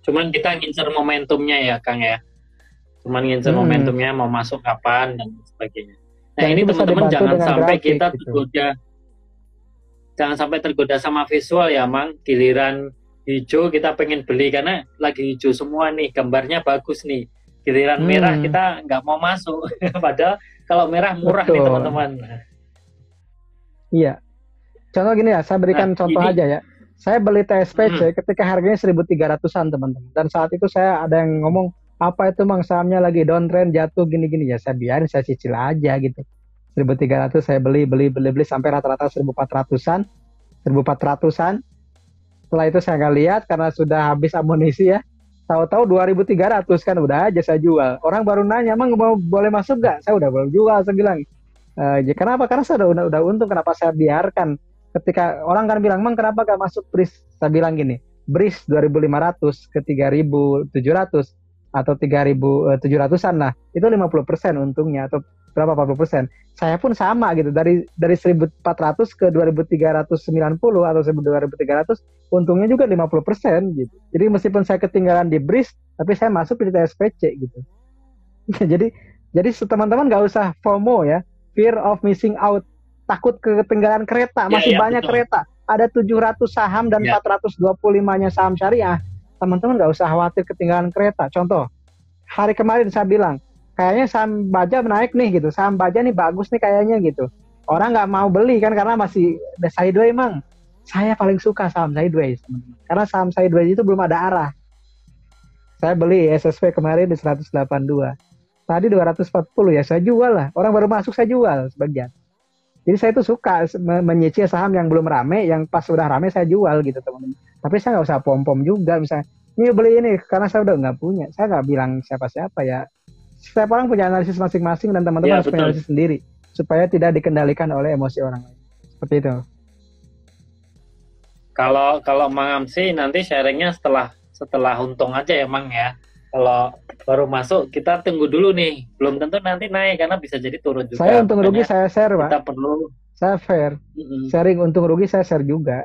Cuman kita ngincer momentumnya ya, Kang ya. Cuman ngincer Hmm. momentumnya mau masuk kapan dan sebagainya. Nah, Dan ini itu bisa teman-teman dibantu jangan dengan sampai grafik kita gitu. tergoda, jangan sampai tergoda sama visual ya, Mang. Giliran hijau kita pengen beli karena lagi hijau semua nih, gambarnya bagus nih. Giliran merah Hmm, kita nggak mau masuk. Padahal kalau merah murah nih betul. teman-teman. Iya. Contoh gini ya, saya Nah, berikan contoh ini aja ya. Saya beli TSPC mm, ketika harganya 1.300-an teman-teman. Dan saat itu saya ada yang ngomong, apa itu Mang sahamnya lagi downtrend jatuh gini-gini. Ya saya biarin, saya cicil aja gitu. 1.300 saya beli sampai rata-rata 1.400-an. 1.400-an. Setelah itu saya nggak lihat karena sudah habis amunisi ya. Tahu-tahu 2.300 kan udah aja saya jual. Orang baru nanya, Mang mau boleh masuk nggak? Saya udah boleh jual, saya bilang. Ya kenapa? Karena saya udah untung. Kenapa saya biarkan? Ketika orang kan bilang, Mang kenapa gak masuk BRIS? Saya bilang gini, BRIS 2.500 ke 3.700 atau 3.700-an lah. Itu 50% untungnya atau berapa 40%. Saya pun sama gitu. Dari 1.400 ke 2.390 atau 2.300 untungnya juga 50% gitu. Jadi meskipun saya ketinggalan di BRIS, tapi saya masuk di TSPC gitu. jadi jadi teman-teman nggak usah FOMO ya, fear of missing out, takut ketinggalan kereta, ya masih ya banyak betul. kereta, ada 700 saham dan Ya, 425-nya saham syariah. Teman-teman nggak usah khawatir ketinggalan kereta. Contoh, hari kemarin saya bilang, kayaknya saham Baja naik nih gitu, saham Baja nih bagus nih kayaknya gitu. Orang nggak mau beli kan karena masih ada sideways emang. Saya paling suka saham sideways, teman-teman. Karena saham sideways itu belum ada arah. Saya beli SSP kemarin di 182. Tadi 240 ya saya jual lah. Orang baru masuk saya jual sebagian. Jadi saya tuh suka menyicil saham yang belum rame, yang pas sudah rame saya jual gitu teman-teman. Tapi saya nggak usah pom-pom juga misalnya. Ini beli ini karena saya udah nggak punya. Saya nggak bilang siapa-siapa ya. Setiap orang punya analisis masing-masing dan teman-teman ya harus punya betul. analisis sendiri supaya tidak dikendalikan oleh emosi orang lain. Seperti itu. Kalau kalau Mang Amsi nanti sharingnya setelah setelah untung aja ya, Mang ya. Kalau baru masuk kita tunggu dulu nih. Belum tentu nanti naik karena bisa jadi turun Saya juga. untung rugi Makanya saya share, Pak. kita perlu Saya fair. mm-mm. Sharing untung rugi saya share juga.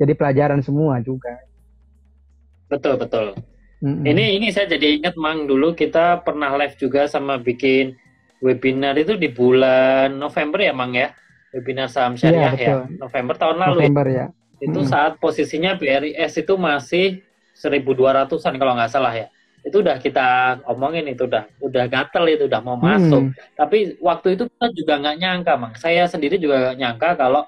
Jadi pelajaran semua juga. Betul betul. Mm-mm. Ini saya jadi ingat Mang dulu kita pernah live juga sama bikin webinar itu di bulan November ya Mang ya. Webinar saham Iya syariah ya. betul. November tahun lalu November ya. itu Mm-mm. saat posisinya BRIS itu masih 1.200-an kalau nggak salah ya. Itu udah kita omongin itu udah gatel itu udah mau masuk. Mm-mm. Tapi waktu itu kita juga nggak nyangka Mang. Saya sendiri juga nggak nyangka kalau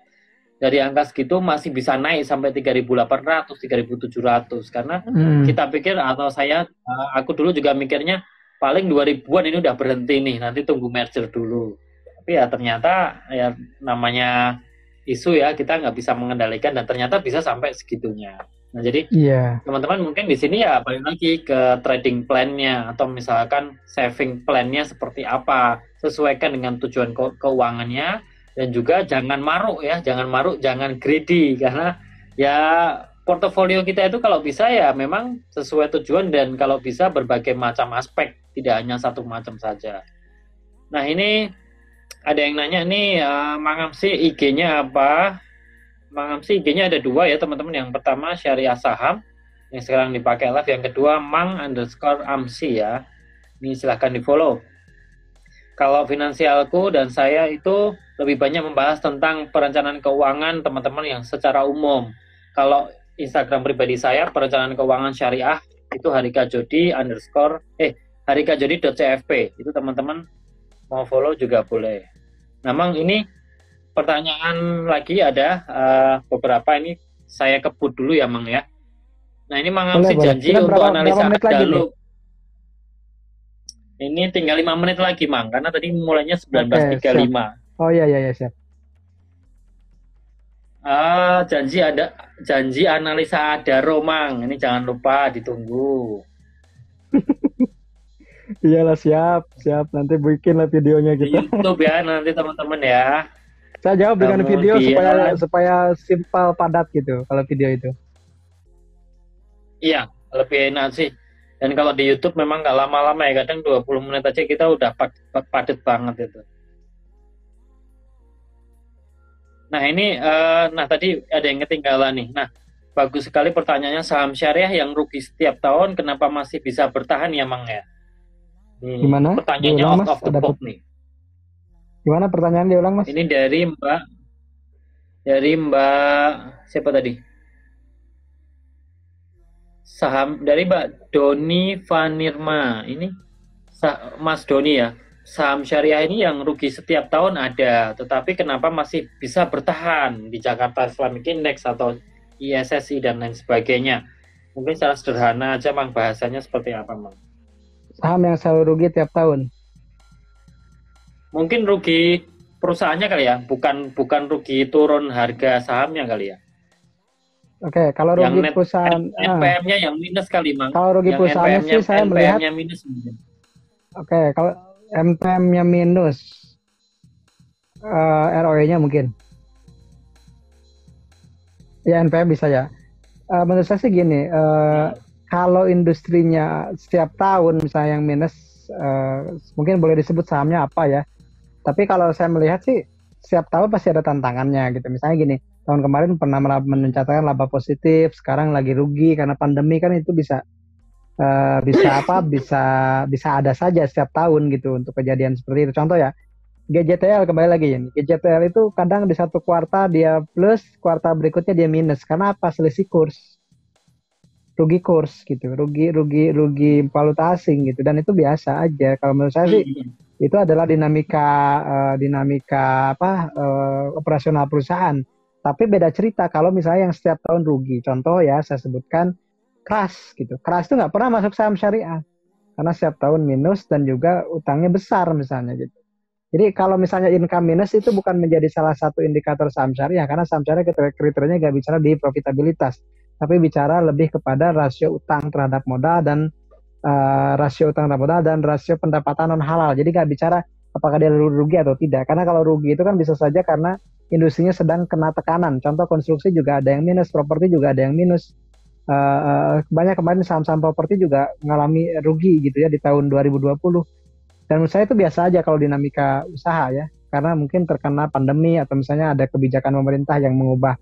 dari angka segitu masih bisa naik sampai 3.800, 3.700 karena Mm. kita pikir atau saya aku dulu juga mikirnya paling 2000-an ini udah berhenti nih, nanti tunggu merger dulu. Tapi ya ternyata ya namanya isu ya kita nggak bisa mengendalikan dan ternyata bisa sampai segitunya. Nah, jadi Iya. teman-teman mungkin di sini ya balik lagi ke trading plan-nya atau misalkan saving plan-nya seperti apa, sesuaikan dengan tujuan keuangannya dan juga jangan maruk ya, jangan maruk, jangan greedy karena ya portofolio kita itu kalau bisa ya memang sesuai tujuan dan kalau bisa berbagai macam aspek, tidak hanya satu macam saja. Nah, ini ada yang nanya nih, Mang Amsi IG-nya apa? Mang Amsi IG-nya ada dua ya teman-teman. Yang pertama Syariah Saham yang sekarang dipakai live. Yang kedua Mang_Amsi ya. Ini silahkan di follow. Kalau finansialku dan saya itu lebih banyak membahas tentang perencanaan keuangan teman-teman yang secara umum. Kalau Instagram pribadi saya perencanaan keuangan syariah itu harikajodi_harikajodi.cfp itu teman-teman mau follow juga boleh. Memang ini pertanyaan lagi ada beberapa ini saya kebut dulu ya Mang ya. Nah ini Mang Boleh, Amsi boleh. janji Kita untuk berapa analisa menit lagi nih? dulu. Ini tinggal 5 menit lagi Mang karena tadi mulainya Oke, siap. 19.35. Oh iya, iya, iya, siap. Janji ada janji analisa ada Romang. Ini jangan lupa ditunggu. Iyalah, siap, siap. Nanti bikinlah videonya Di kita. YouTube ya nanti teman-teman ya. Saya jawab dengan video supaya Kemudian supaya simpel padat gitu kalau video itu. iya lebih enak sih. Dan kalau di YouTube memang nggak lama-lama ya, kadang 20 menit aja kita udah padet banget itu. Nah ini, nah tadi ada yang ketinggalan nih. Nah bagus sekali pertanyaannya. Saham syariah yang rugi setiap tahun, kenapa masih bisa bertahan ya, Mang ya? Ini Gimana? pertanyaannya Diulang out Mas, of the box nih. gimana pertanyaan diulang Mas? Ini dari Mbak siapa tadi? Dari Mbak Doni Vanirma. Ini Mas Doni ya. Saham syariah ini yang rugi setiap tahun ada, tetapi kenapa masih bisa bertahan di Jakarta Islamic Index atau ISSI dan lain sebagainya? Mungkin secara sederhana aja, Mang, bahasanya seperti apa, Mang? Saham yang selalu rugi tiap tahun. Mungkin rugi perusahaannya kali ya, bukan rugi turun harga sahamnya kali ya. Oke, kalau Yang rugi net perusahaan, NPM-nya yang minus kali, Mang. kalau rugi Yang perusahaannya NPM-nya sih saya melihat, NPM-nya minus mungkin. oke, kalau MTM-nya minus, ROE-nya mungkin, ya NPM bisa ya. Menurut saya sih gini, kalau industrinya setiap tahun misalnya yang minus, mungkin boleh disebut sahamnya apa ya. Tapi kalau saya melihat sih setiap tahun pasti ada tantangannya gitu. Misalnya gini, tahun kemarin pernah mencatatkan laba positif, sekarang lagi rugi karena pandemi kan itu bisa apa? Bisa ada saja setiap tahun gitu untuk kejadian seperti itu. Contoh ya, GJTL kembali lagi ini. GJTL itu kadang di satu kuartal dia plus, kuartal berikutnya dia minus. Karena apa? Selisih kurs, rugi kurs gitu, rugi valuta asing gitu. Dan itu biasa aja. Kalau menurut saya sih itu adalah dinamika apa operasional perusahaan. Tapi beda cerita kalau misalnya yang setiap tahun rugi. Contoh ya saya sebutkan Kras gitu. Kras itu nggak pernah masuk saham syariah karena setiap tahun minus dan juga utangnya besar misalnya gitu. Jadi kalau misalnya income minus itu bukan menjadi salah satu indikator saham syariah karena saham syariah kriterianya nggak bicara di profitabilitas, tapi bicara lebih kepada rasio utang terhadap modal dan rasio utang terhadap modal dan rasio pendapatan non halal. Jadi nggak bicara apakah dia rugi atau tidak. Karena kalau rugi itu kan bisa saja karena industrinya sedang kena tekanan. Contoh konstruksi juga ada yang minus, properti juga ada yang minus. Banyak kemarin saham-saham properti juga mengalami rugi gitu ya di tahun 2020. Dan menurut saya itu biasa aja kalau dinamika usaha ya, karena mungkin terkena pandemi atau misalnya ada kebijakan pemerintah yang mengubah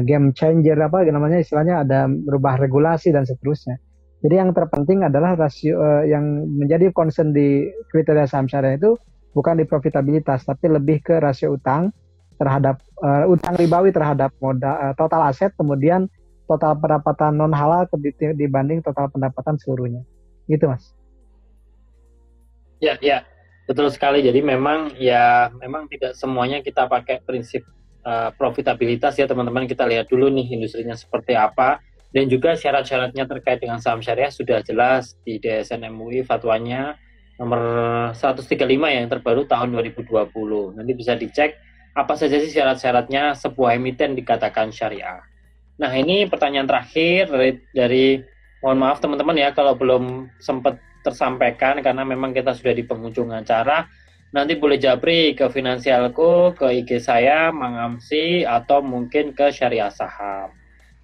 game changer apa namanya istilahnya ada merubah regulasi dan seterusnya. Jadi yang terpenting adalah rasio yang menjadi concern di kriteria saham syariah itu bukan di profitabilitas tapi lebih ke rasio utang terhadap utang ribawi terhadap modal total aset kemudian total pendapatan non halal dibanding total pendapatan seluruhnya. Gitu Mas. Ya, ya, betul sekali. Jadi memang tidak semuanya kita pakai prinsip profitabilitas ya teman-teman. Kita lihat dulu nih industrinya seperti apa dan juga syarat-syaratnya terkait dengan saham syariah sudah jelas di DSN MUI fatwanya nomor 135 yang terbaru tahun 2020. Nanti bisa dicek apa saja sih syarat-syaratnya sebuah emiten dikatakan syariah. Nah, ini pertanyaan terakhir dari mohon maaf teman-teman ya kalau belum sempat tersampaikan karena memang kita sudah di penghujung acara. Nanti boleh japri ke Finansialku, ke IG saya, Mang Amsi, atau mungkin ke Syariah Saham.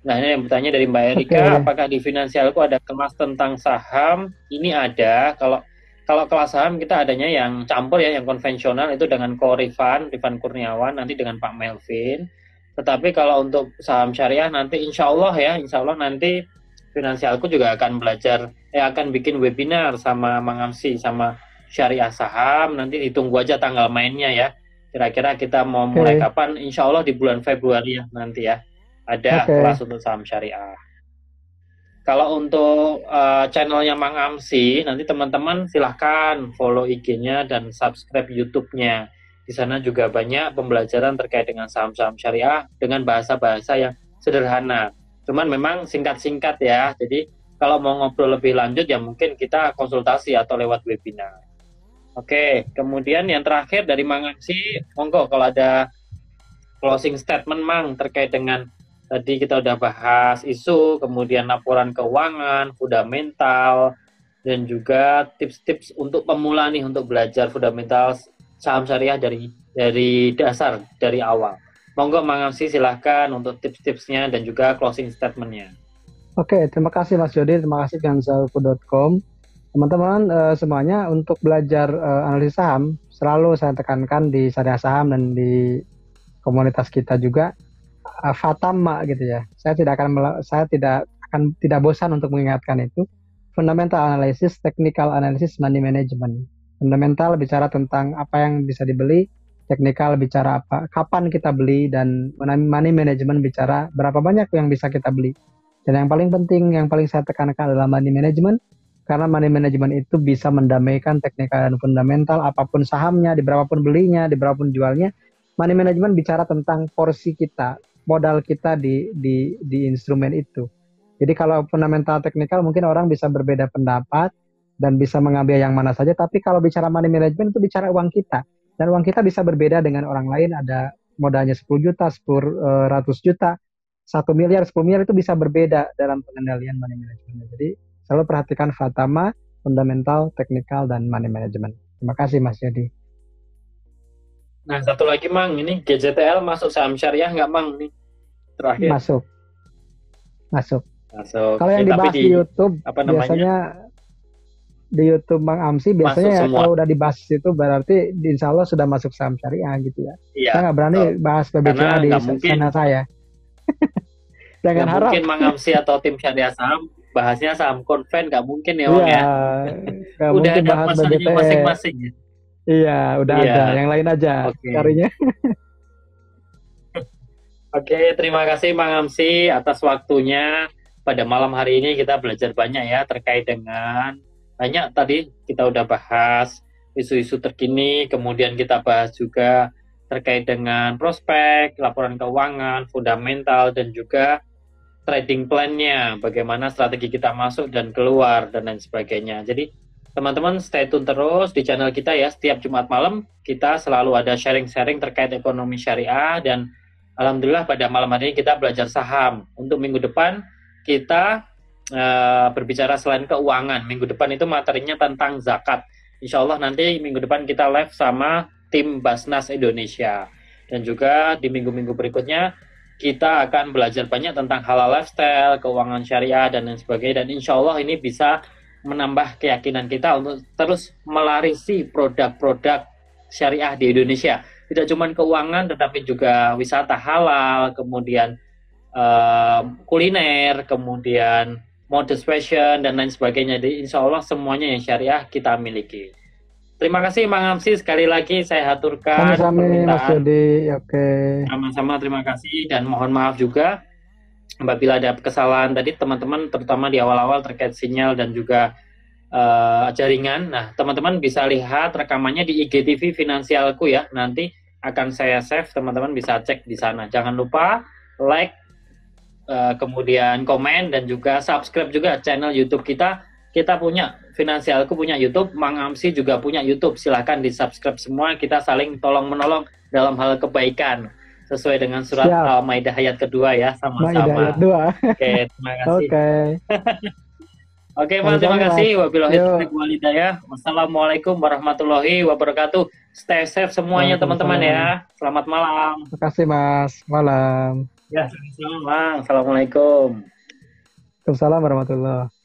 Nah, ini yang bertanya dari Mbak Erika, apakah di Finansialku ada kelas tentang saham? Ini ada. Kalau kelas saham kita adanya yang campur ya, yang konvensional itu dengan Ko Rifan Kurniawan, nanti dengan Pak Melvin. Tetapi kalau untuk saham syariah nanti insya Allah nanti Finansialku juga akan belajar, akan bikin webinar sama Mang Amsi sama Syariah Saham. Nanti ditunggu aja tanggal mainnya ya. Kira-kira kita mau mulai kapan? Insya Allah di bulan Februari ya nanti ya. Ada kelas untuk saham syariah. Kalau untuk channelnya Mang Amsi, nanti teman-teman silahkan follow IG-nya dan subscribe YouTube-nya. Di sana juga banyak pembelajaran terkait dengan saham-saham syariah dengan bahasa-bahasa yang sederhana. Cuman memang singkat-singkat ya. Jadi kalau mau ngobrol lebih lanjut ya mungkin kita konsultasi atau lewat webinar. Oke, kemudian yang terakhir dari Mang Amsi, monggo kalau ada closing statement Mang terkait dengan tadi kita udah bahas isu, kemudian laporan keuangan, fundamental, dan juga tips-tips untuk pemula nih untuk belajar fundamental saham syariah dari dasar, dari awal. Monggo Mang Amsi silahkan untuk tips-tipsnya dan juga closing statement-nya. Oke, terima kasih Mas Jody, terima kasih finansialku.com. Teman-teman semuanya untuk belajar analisis saham selalu saya tekankan di syariah saham dan di komunitas kita juga Fatama gitu ya. Saya tidak bosan untuk mengingatkan itu. Fundamental analysis, technical analysis, money management. Fundamental bicara tentang apa yang bisa dibeli, teknikal bicara apa, kapan kita beli, dan money management bicara berapa banyak yang bisa kita beli. Dan yang paling penting, yang paling saya tekankan adalah money management, karena money management itu bisa mendamaikan teknikal dan fundamental, apapun sahamnya, di berapapun belinya, di berapapun jualnya. Money management bicara tentang porsi kita, modal kita di instrumen itu. Jadi kalau fundamental teknikal mungkin orang bisa berbeda pendapat dan bisa mengambil yang mana saja, tapi kalau bicara money management itu bicara uang kita. Dan uang kita bisa berbeda dengan orang lain, ada modalnya 10 juta, 100 juta, 1 miliar, 10 miliar itu bisa berbeda dalam pengendalian money management. Jadi selalu perhatikan Fatama, fundamental, teknikal, dan money management. Terima kasih Mas Yodi. Nah, satu lagi Mang, ini GJTL masuk saham syariah nggak Mang? Nih, terakhir. Masuk. Masuk. Kalau yang dibahas di YouTube, biasanya di YouTube Bang Amsi, biasanya ya, kalau udah dibahas itu berarti insya Allah sudah masuk saham syariah gitu ya. Iya, saya nggak berani bahas PBCA di channel saya. Jangan harap. Mungkin Bang Amsi atau tim syariah saham bahasnya saham konven, nggak mungkin ya Bang ya. Udah ada pasarnya masing-masing. Iya, udah ada. Yang lain aja carinya. Oke, terima kasih Bang Amsi atas waktunya. Pada malam hari ini kita belajar banyak ya terkait dengan banyak tadi kita udah bahas isu-isu terkini, kemudian kita bahas juga terkait dengan prospek, laporan keuangan, fundamental, dan juga trading plan-nya, bagaimana strategi kita masuk dan keluar, dan lain sebagainya. Jadi teman-teman stay tune terus di channel kita ya, setiap Jumat malam kita selalu ada sharing-sharing terkait ekonomi syariah, dan alhamdulillah pada malam hari ini kita belajar saham. Untuk minggu depan kita berbicara selain keuangan. Minggu depan itu materinya tentang zakat. Insya Allah nanti minggu depan kita live sama tim Basnas Indonesia. Dan juga di minggu-minggu berikutnya kita akan belajar banyak tentang halal lifestyle, keuangan syariah, dan lain sebagainya. Dan insya Allah ini bisa menambah keyakinan kita untuk terus melarisi produk-produk syariah di Indonesia. Tidak cuma keuangan, tetapi juga wisata halal, kemudian kuliner, kemudian mode fashion, dan lain sebagainya. Jadi insya Allah semuanya yang syariah kita miliki. Terima kasih Bang Amsi, sekali lagi saya haturkan permintaan. Sama-sama, terima kasih, dan mohon maaf juga apabila ada kesalahan tadi teman-teman, terutama di awal-awal terkait sinyal dan juga jaringan. Nah, teman-teman bisa lihat rekamannya di IGTV Finansialku ya. Nanti akan saya save, teman-teman bisa cek di sana. Jangan lupa like, kemudian komen, dan juga subscribe juga channel YouTube kita. Kita punya Finansialku punya YouTube, Mang Amsi juga punya YouTube. Silahkan di subscribe semua. Kita saling tolong menolong dalam hal kebaikan sesuai dengan surat Al-Maidah ayat kedua ya, sama-sama. Oke, terima kasih. Oke, Mas, terima kasih. Wabillahi taufiq wal hidayah. Wassalamualaikum warahmatullahi wabarakatuh. Stay safe semuanya teman-teman ya. Selamat malam. Terima kasih Mas. Malam. Ya, selamat malam. Assalamualaikum. Waalaikumsalam warahmatullahi.